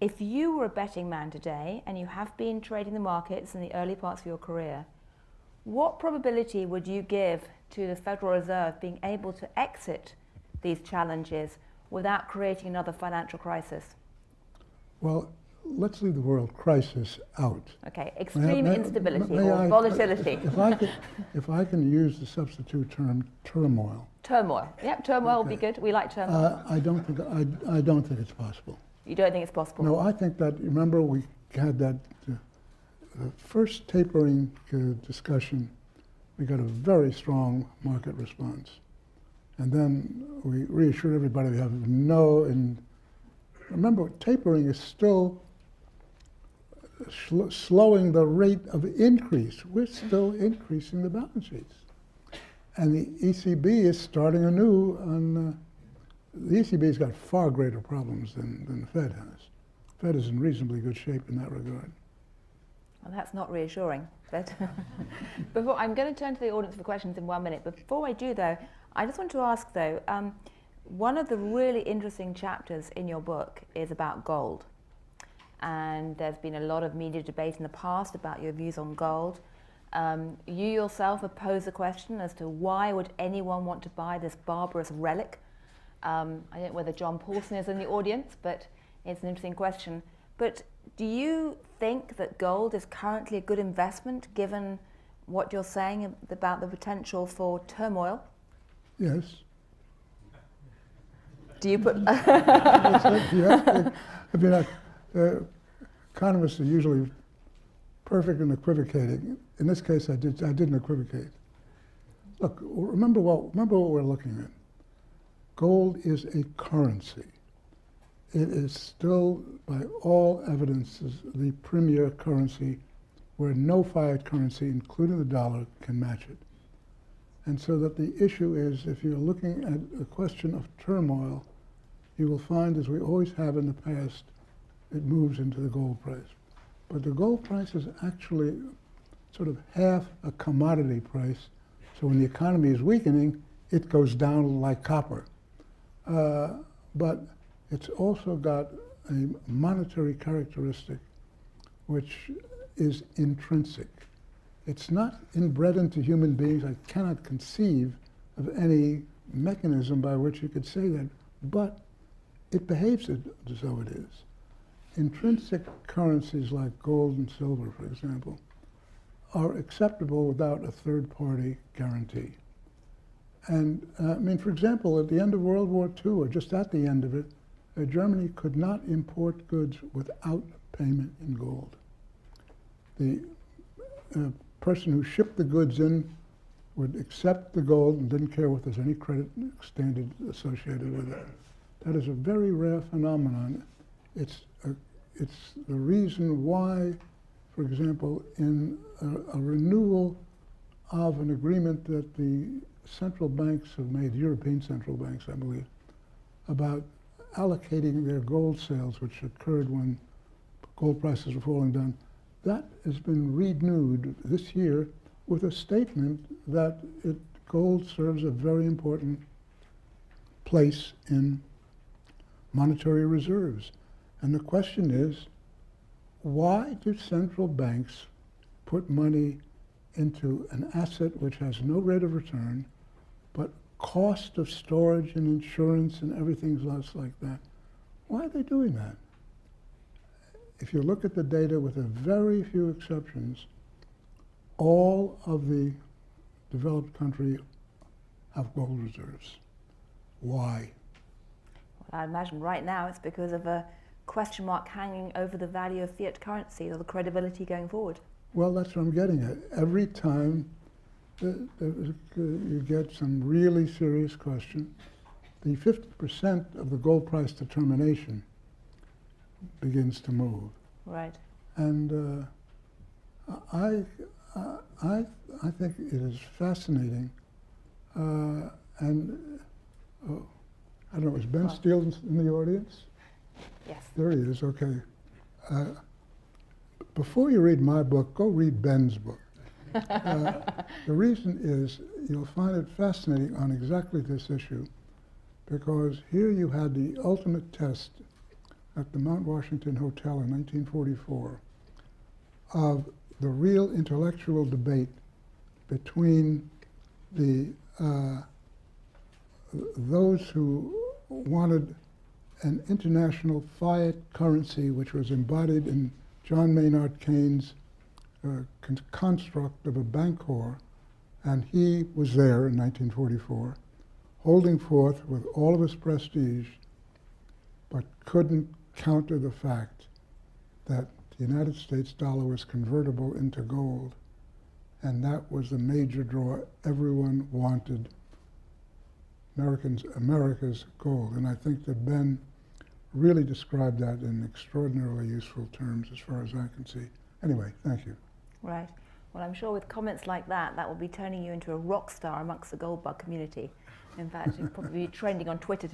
if you were a betting man today, and you have been trading the markets in the early parts of your career, what probability would you give to the Federal Reserve being able to exit these challenges without creating another financial crisis? Well, let's leave the world crisis out. Okay, extreme instability or volatility. If I can use the substitute term turmoil. Turmoil. Yep, turmoil would be good. We like turmoil. I don't think it's possible. You don't think it's possible? No, I think that, remember we had that first tapering discussion, we got a very strong market response. And then we reassured everybody we have no, and remember tapering is still slowing the rate of increase. We're still increasing the balance sheets. And the ECB is starting anew on, the ECB's got far greater problems than the Fed has. The Fed is in reasonably good shape in that regard. Well, that's not reassuring. But before, I'm going to turn to the audience for questions in 1 minute. But before I do, though, I just want to ask, though, one of the really interesting chapters in your book is about gold. And there's been a lot of media debate in the past about your views on gold. You yourself have posed the question as to why would anyone want to buy this barbarous relic? I don't know whether John Paulson is in the audience, but it's an interesting question. But do you think that gold is currently a good investment given what you're saying about the potential for turmoil? Yes. Do you put... I mean, economists are usually perfect in equivocating. In this case, I didn't equivocate. Look, remember what we're looking at. Gold is a currency. It is still, by all evidences, the premier currency where no fiat currency, including the dollar, can match it. And so that the issue is, if you're looking at a question of turmoil, you will find, as we always have in the past, it moves into the gold price. But the gold price is actually sort of half a commodity price. So when the economy is weakening, it goes down like copper. But it's also got a monetary characteristic which is intrinsic. It's not inbred into human beings. I cannot conceive of any mechanism by which you could say that, but it behaves as though it is. Intrinsic currencies like gold and silver, for example, are acceptable without a third-party guarantee. And I mean, for example, at the end of World War II, or just at the end of it, Germany could not import goods without payment in gold. The person who shipped the goods in would accept the gold and didn't care if there's any credit standard associated with it. That is a very rare phenomenon. It's the reason why, for example, in a renewal of an agreement that the central banks have made, European central banks, I believe, about allocating their gold sales, which occurred when gold prices were falling down, that has been renewed this year with a statement that gold serves a very important place in monetary reserves. And the question is, why do central banks put money into an asset which has no rate of return, but cost of storage and insurance and everything else like that? Why are they doing that? If you look at the data, with a very few exceptions, all of the developed countries have gold reserves. Why? Well, I imagine right now it's because of a question mark hanging over the value of fiat currency or the credibility going forward. Well, that's what I'm getting at. Every time you get some really serious question, the 50% of the gold price determination begins to move. Right. And I think it is fascinating. And I don't know, is Ben Steele in the audience? Yes. There he is, okay. Before you read my book, go read Ben's book. The reason is you'll find it fascinating on exactly this issue, because here you had the ultimate test at the Mount Washington Hotel in 1944 of the real intellectual debate between those who wanted an international fiat currency which was embodied in John Maynard Keynes' construct of a bancor, and he was there in 1944, holding forth with all of his prestige, but couldn't counter the fact that the United States dollar was convertible into gold, and that was the major draw. Everyone wanted America's gold, and I think that Ben really described that in extraordinarily useful terms as far as I can see. Anyway, thank you. Right. Well, I'm sure with comments like that, that will be turning you into a rock star amongst the gold bug community. In fact, you'll probably be trending on Twitter today.